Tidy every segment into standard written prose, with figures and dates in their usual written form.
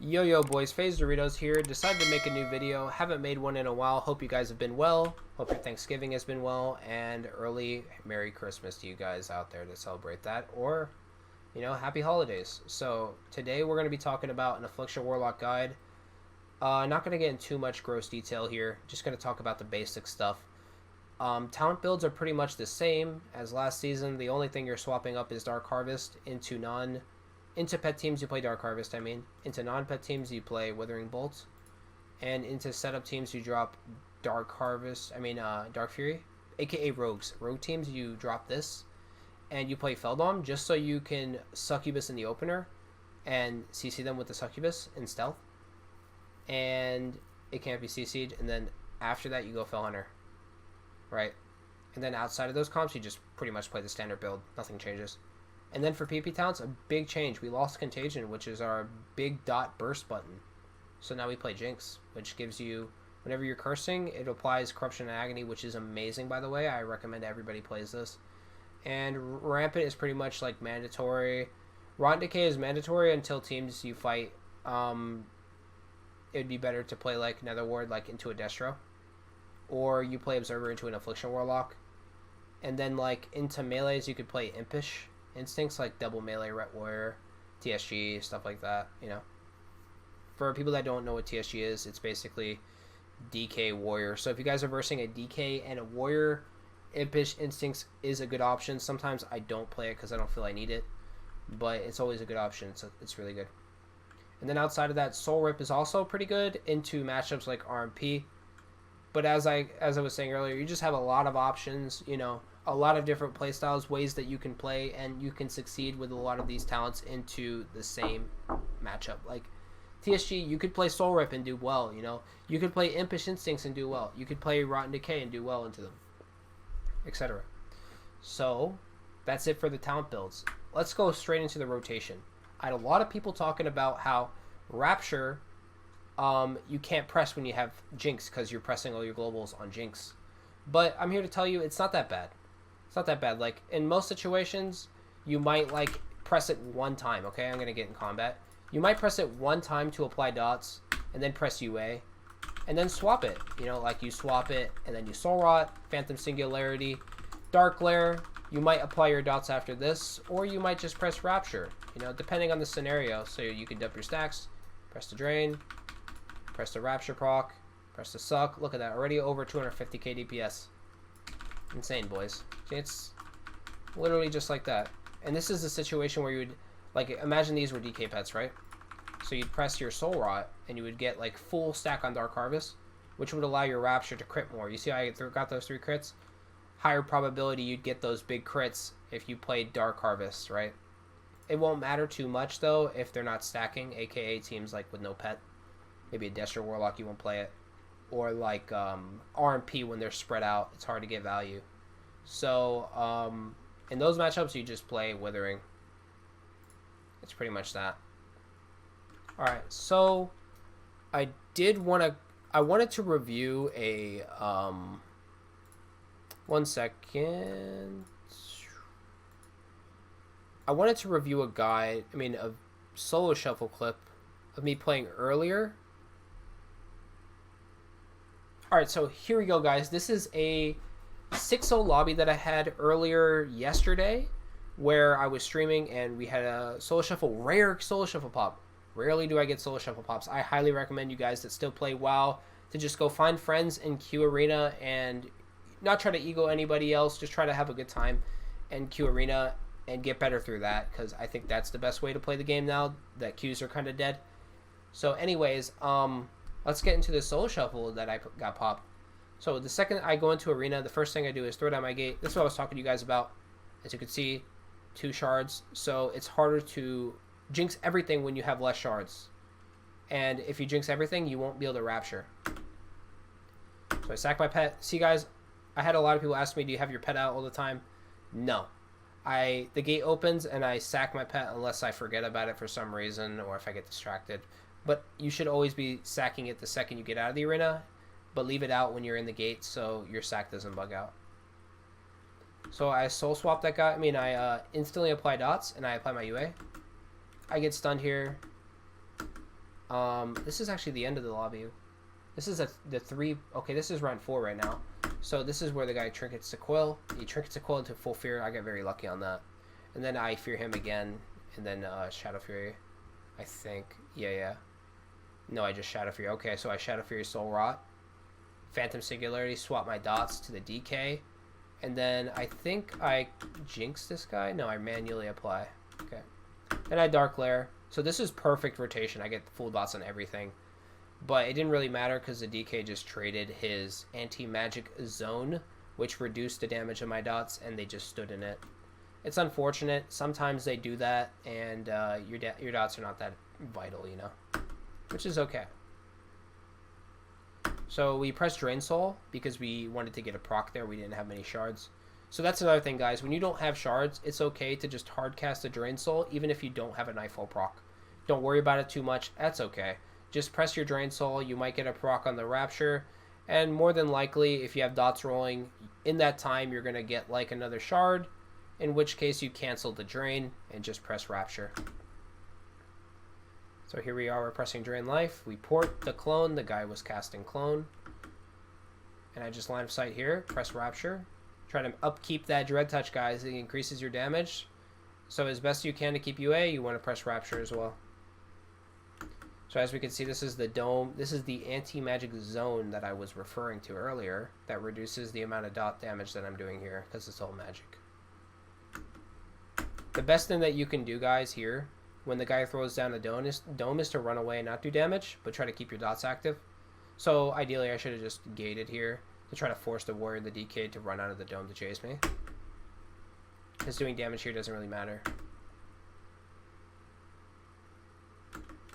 Yo boys, FaZe Doritos here. Decided to make a new video. Haven't made one in a while. Hope you guys have been well. Hope your Thanksgiving has been well. And early Merry Christmas to you guys out there to celebrate that. Or, Happy Holidays. So, today we're going to be talking about an Affliction Warlock guide. Not going to get into too much gross detail here. Just going to talk about the basic stuff. Talent builds are pretty much the same as last season. The only thing you're swapping up is Dark Harvest into pet teams, you play Dark Harvest, Into non-pet teams, you play Withering Bolt. And into setup teams, you drop Dark Fury, aka Rogues. Rogue teams, you drop this. And you play Feldom just so you can Succubus in the opener and CC them with the Succubus in stealth. And it can't be CC'd. And then after that, you go Fellhunter. Right? And then outside of those comps, you just pretty much play the standard build. Nothing changes. And then for PP talents, a big change. We lost Contagion, which is our big dot burst button. So now we play Jinx, which gives you, whenever you're cursing, it applies Corruption and Agony, which is amazing, by the way. I recommend everybody plays this. And Rampant is pretty much like mandatory. Rot and Decay is mandatory until teams you fight. It would be better to play like Nether Ward like into a Destro. Or you play Observer into an Affliction Warlock. And then like into melees, you could play Impish Instincts like double melee Ret Warrior, TSG, stuff like that, For people that don't know what TSG is, it's basically DK Warrior. So if you guys are versing a DK and a Warrior, Impish Instincts is a good option. Sometimes I don't play it because I don't feel I need it, but it's always a good option, so it's really good. And then outside of that, Soul Rip is also pretty good into matchups like RMP. But as I was saying earlier, you just have a lot of options, a lot of different playstyles, ways that you can play, and you can succeed with a lot of these talents into the same matchup. Like TSG, you could play Soul Rip and do well, You could play Impish Instincts and do well. You could play Rotten Decay and do well into them, etc. So that's it for the talent builds. Let's go straight into the rotation. I had a lot of people talking about how Rapture, you can't press when you have Jinx because you're pressing all your globals on Jinx. But I'm here to tell you it's not that bad. It's not that bad. Like, in most situations, you might, like, press it one time, okay? I'm going to get in combat. You might press it one time to apply dots, and then press UA, and then swap it. Like, you swap it, and then you Soul Rot, Phantom Singularity, Dark Glare. You might apply your dots after this, or you might just press Rapture, depending on the scenario. So you can dump your stacks, press the Drain, press the Rapture proc, press the Suck. Look at that, already over 250k DPS. Insane, boys. It's literally just like that. And this is a situation where you would, like, imagine these were DK pets, right? So you'd press your Soul Rot, and you would get, like, full stack on Dark Harvest, which would allow your Rapture to crit more. You see how I got those 3 crits? Higher probability you'd get those big crits if you played Dark Harvest, right? It won't matter too much, though, if they're not stacking, aka teams, like, with no pet. Maybe a Destro Warlock, you won't play it. Or like RMP when they're spread out, it's hard to get value. So in those matchups, you just play Withering. It's pretty much that. All right, so I wanted to review a one second. I wanted to review a solo shuffle clip of me playing earlier. Alright, so here we go, guys. This is a 6-0 lobby that I had earlier yesterday where I was streaming and we had a solo shuffle, rare solo shuffle pop. Rarely do I get solo shuffle pops. I highly recommend you guys that still play WoW to just go find friends in Q Arena and not try to ego anybody else. Just try to have a good time in Q Arena and get better through that, because I think that's the best way to play the game now that Qs are kind of dead. So anyways, let's get into the solo shuffle that I got popped. So the second I go into Arena, the first thing I do is throw down my gate. This is what I was talking to you guys about. As you can see, 2 shards. So it's harder to jinx everything when you have less shards. And if you jinx everything, you won't be able to Rapture. So I sack my pet. See, guys, I had a lot of people ask me, do you have your pet out all the time? No. The gate opens and I sack my pet unless I forget about it for some reason or if I get distracted. But you should always be sacking it the second you get out of the arena, but leave it out when you're in the gate so your sack doesn't bug out. So I soul swap that guy. I instantly apply dots and I apply my UA. I get stunned here. This is actually the end of the lobby. This is the 3. Okay, this is round 4 right now. So this is where the guy trinkets to Quill. He trinkets to Quill into full fear. I got very lucky on that. And then I fear him again. And then Shadow Fury. I think. Yeah. No, I just Shadow Fury. Okay, so I Shadow Fury Soul Rot. Phantom Singularity. Swap my dots to the DK. And then I think I jinx this guy. No, I manually apply. Okay. Then I Dark Lair. So this is perfect rotation. I get full dots on everything. But it didn't really matter because the DK just traded his anti-magic zone, which reduced the damage of my dots, and they just stood in it. It's unfortunate. Sometimes they do that, and your dots are not that vital, you know, which is okay. So we pressed Drain Soul because we wanted to get a proc there. We didn't have many shards. So that's another thing, guys. When you don't have shards, it's okay to just hard cast a Drain Soul, even if you don't have a Nightfall proc. Don't worry about it too much. That's okay. Just press your Drain Soul. You might get a proc on the Rapture. And more than likely, if you have dots rolling, in that time, you're going to get like another shard. In which case, you cancel the Drain and just press Rapture. So here we are. We're pressing Drain Life. We port the Clone. The guy was casting Clone. And I just line of sight here. Press Rapture. Try to upkeep that Dread Touch, guys. It increases your damage. So as best you can to keep UA, you want to press Rapture as well. So as we can see, this is the dome. This is the anti-magic zone that I was referring to earlier that reduces the amount of dot damage that I'm doing here because it's all magic. The best thing that you can do, guys, here when the guy throws down the dome is to run away and not do damage, but try to keep your dots active. So ideally, I should have just gated here to try to force the warrior and the DK to run out of the dome to chase me. Because doing damage here doesn't really matter.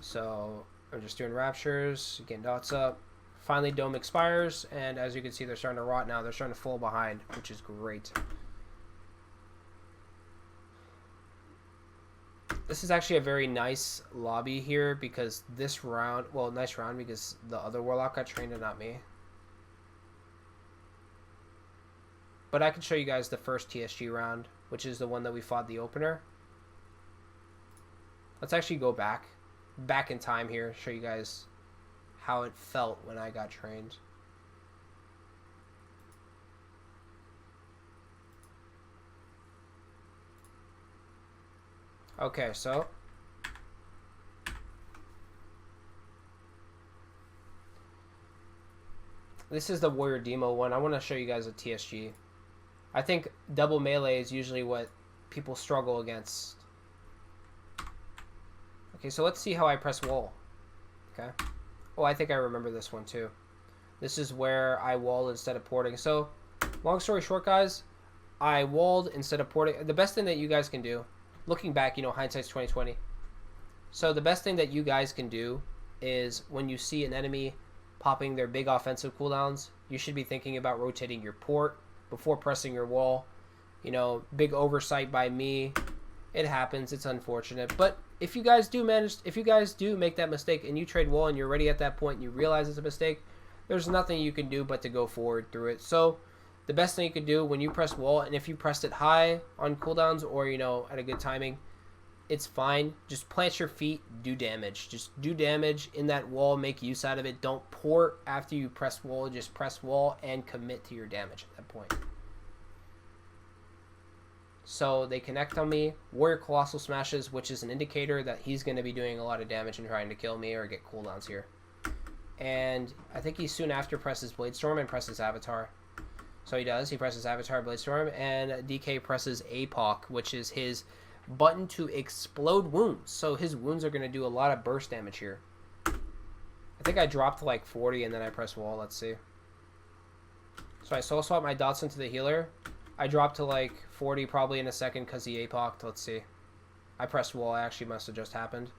So I'm just doing Raptures, getting dots up. Finally, Dome expires, and as you can see, they're starting to rot now. They're starting to fall behind, which is great. This is actually a very nice lobby here because this round, well, nice round because the other Warlock got trained and not me. But I can show you guys the first TSG round, which is the one that we fought the opener. Let's actually go back in time here, show you guys how it felt when I got trained. Okay, so this is the Warrior Demo one. I want to show you guys a TSG. I think double melee is usually what people struggle against. Okay, so let's see how I press wall. Okay. Oh, I think I remember this one too. This is where I walled instead of porting. So, long story short, guys, I walled instead of porting. The best thing that you guys can do, looking back, you know, hindsight's 20/20. So the best thing that you guys can do is when you see an enemy popping their big offensive cooldowns, you should be thinking about rotating your port before pressing your wall. You know, big oversight by me. It happens. It's unfortunate. But if you guys do make that mistake and you trade wall and you're already at that point and you realize it's a mistake, there's nothing you can do but to go forward through it. So the best thing you can do when you press wall, and if you pressed it high on cooldowns or, you know, at a good timing, it's fine. Just plant your feet, do damage. Just do damage in that wall, make use out of it. Don't port after you press wall. Just press wall and commit to your damage at that point. So they connect on me. Warrior Colossal smashes, which is an indicator that he's going to be doing a lot of damage and trying to kill me or get cooldowns here. And I think he soon after presses Blade Storm and presses Avatar. So he does. He presses Avatar, Blade Storm, and DK presses APOC, which is his button to explode wounds. So his wounds are going to do a lot of burst damage here. I think I dropped like 40 and then I press wall. Let's see. So I soul swap my dots into the healer. I dropped to like 40 probably in a second because he APOC'd. Let's see. I pressed wall. It actually must have just happened.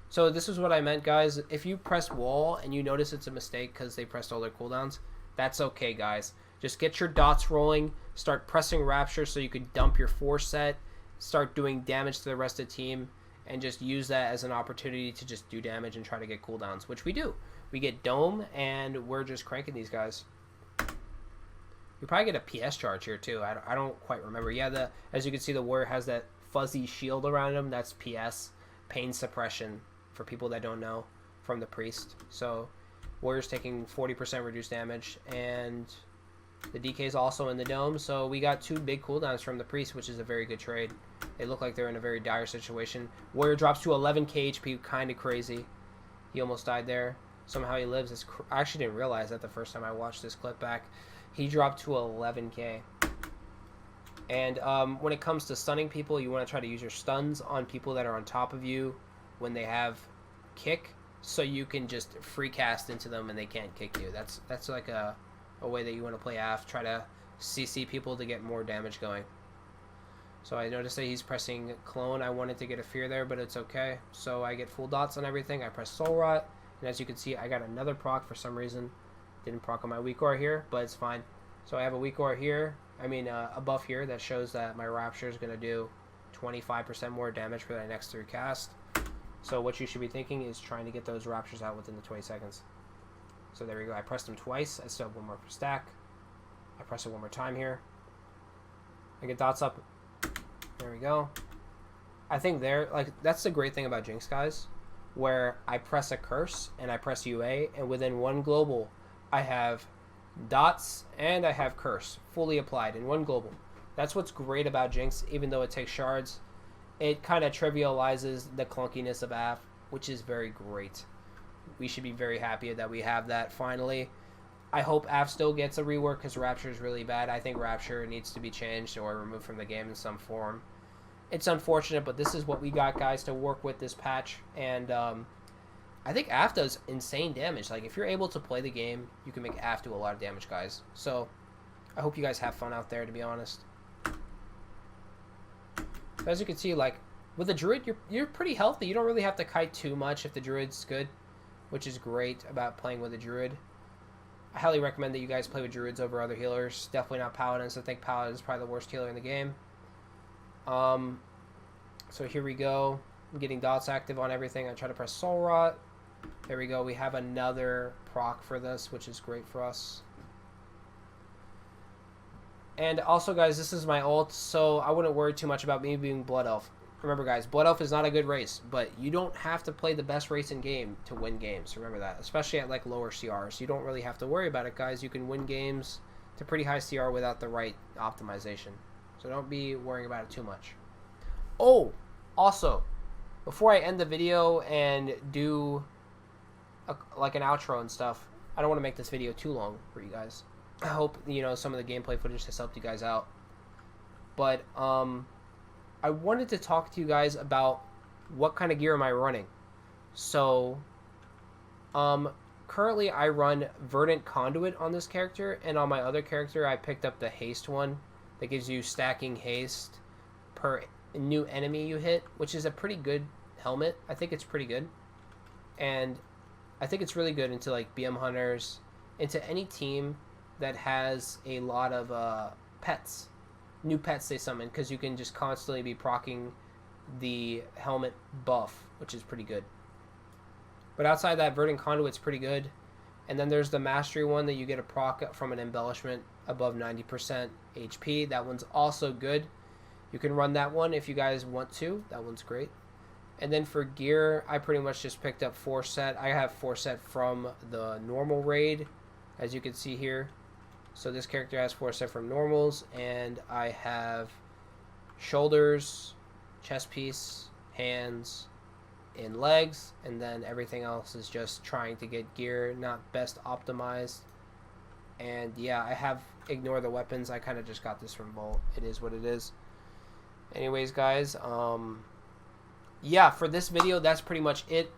So this is what I meant, guys. If you press wall and you notice it's a mistake because they pressed all their cooldowns, that's okay, guys. Just get your dots rolling. Start pressing Rapture so you can dump your 4 set. Start doing damage to the rest of the team. And just use that as an opportunity to just do damage and try to get cooldowns, which we do. We get Dome, and we're just cranking these guys. We probably get a PS charge here too. I don't quite remember. Yeah, as you can see, the warrior has that fuzzy shield around him. That's PS, pain suppression, for people that don't know. from the priest. So warrior's taking 40% reduced damage, and the DK is also in the dome. So we got 2 big cooldowns from the priest, which is a very good trade. They look like they're in a very dire situation. Warrior drops to 11k HP, kind of crazy. He almost died there. Somehow he lives. I actually didn't realize that the first time I watched this clip back. He dropped to 11k. And when it comes to stunning people, you want to try to use your stuns on people that are on top of you when they have kick, so you can just free cast into them and they can't kick you. That's like a way that you want to play AF. Try to CC people to get more damage going. So I noticed that he's pressing clone. I wanted to get a fear there, but it's okay. So I get full dots on everything. I press soul rot, and as you can see, I got another proc for some reason. Didn't proc on my weak aura here, but it's fine. So I have a weak aura here. A buff here that shows that my Rapture is going to do 25% more damage for that next 3 cast. So what you should be thinking is trying to get those Raptures out within the 20 seconds. So there we go. I pressed them twice. I still have 1 more per stack. I press it 1 more time here. I get dots up. There we go. I think that's the great thing about Jinx, guys, where I press a curse and I press UA, and within 1 global, I have dots and I have curse fully applied in 1 global. That's what's great about Jinx. Even though it takes shards, it kind of trivializes the clunkiness of AF, which is very great. We should be very happy that we have that finally. I hope AF still gets a rework because Rapture is really bad. I think Rapture needs to be changed or removed from the game in some form. It's unfortunate, but this is what we got, guys, to work with this patch. And I think AF does insane damage. Like, if you're able to play the game, you can make AF do a lot of damage, guys. So, I hope you guys have fun out there, to be honest. As you can see, like, with the Druid, you're pretty healthy. You don't really have to kite too much if the Druid's good, which is great about playing with a Druid. I highly recommend that you guys play with Druids over other healers. Definitely not Paladins. I think Paladin is probably the worst healer in the game. So here we go. I'm getting dots active on everything. I try to press Soul Rot. There we go. We have another proc for this, which is great for us. And also, guys, this is my ult, so I wouldn't worry too much about me being Blood Elf. Remember, guys, Blood Elf is not a good race, but you don't have to play the best race in game to win games. Remember that, especially at like lower CRs. You don't really have to worry about it, guys. You can win games to pretty high CR without the right optimization. So don't be worrying about it too much. Oh, also, before I end the video and do like an outro and stuff, I don't want to make this video too long for you guys. I hope, you know, some of the gameplay footage has helped you guys out. But I wanted to talk to you guys about what kind of gear am I running. So currently I run Verdant Conduit on this character, and on my other character I picked up the Haste one that gives you stacking haste per new enemy you hit, which is a pretty good helmet. I think it's pretty good, and I think it's really good into like BM hunters, into any team that has a lot of pets, new pets they summon, because you can just constantly be proccing the helmet buff, which is pretty good. But outside that, Verdant Conduit's pretty good. And then there's the Mastery one that you get a proc from an embellishment above 90% HP. That one's also good. You can run that one if you guys want to. That one's great. And then for gear, I pretty much just picked up 4 set. I have 4 set from the normal raid, as you can see here. So this character has 4 set from normals, and I have shoulders, chest piece, hands, and legs, and then everything else is just trying to get gear, not best optimized. And yeah, I have ignore the weapons. I kind of just got this from Vault. It is what it is. Anyways, guys, yeah, for this video, that's pretty much it.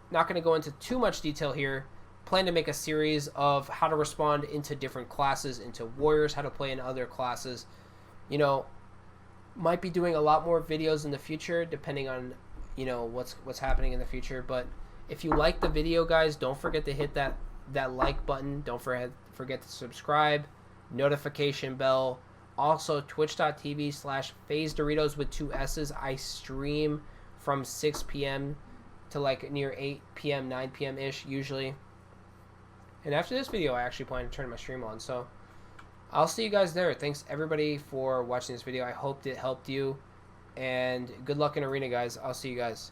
Not going to go into too much detail here. Plan to make a series of how to respond into different classes, into warriors, how to play in other classes. You know, might be doing a lot more videos in the future, depending on, you know, what's happening in the future. But if you like the video, guys, don't forget to hit that like button. Don't forget to subscribe, notification bell. Also, twitch.tv/FazeDoritos with 2 S's. I stream from 6 p.m. to like near 8 p.m., 9 p.m. ish usually. And after this video, I actually plan to turn my stream on. So I'll see you guys there. Thanks everybody for watching this video. I hope it helped you. And good luck in Arena, guys. I'll see you guys.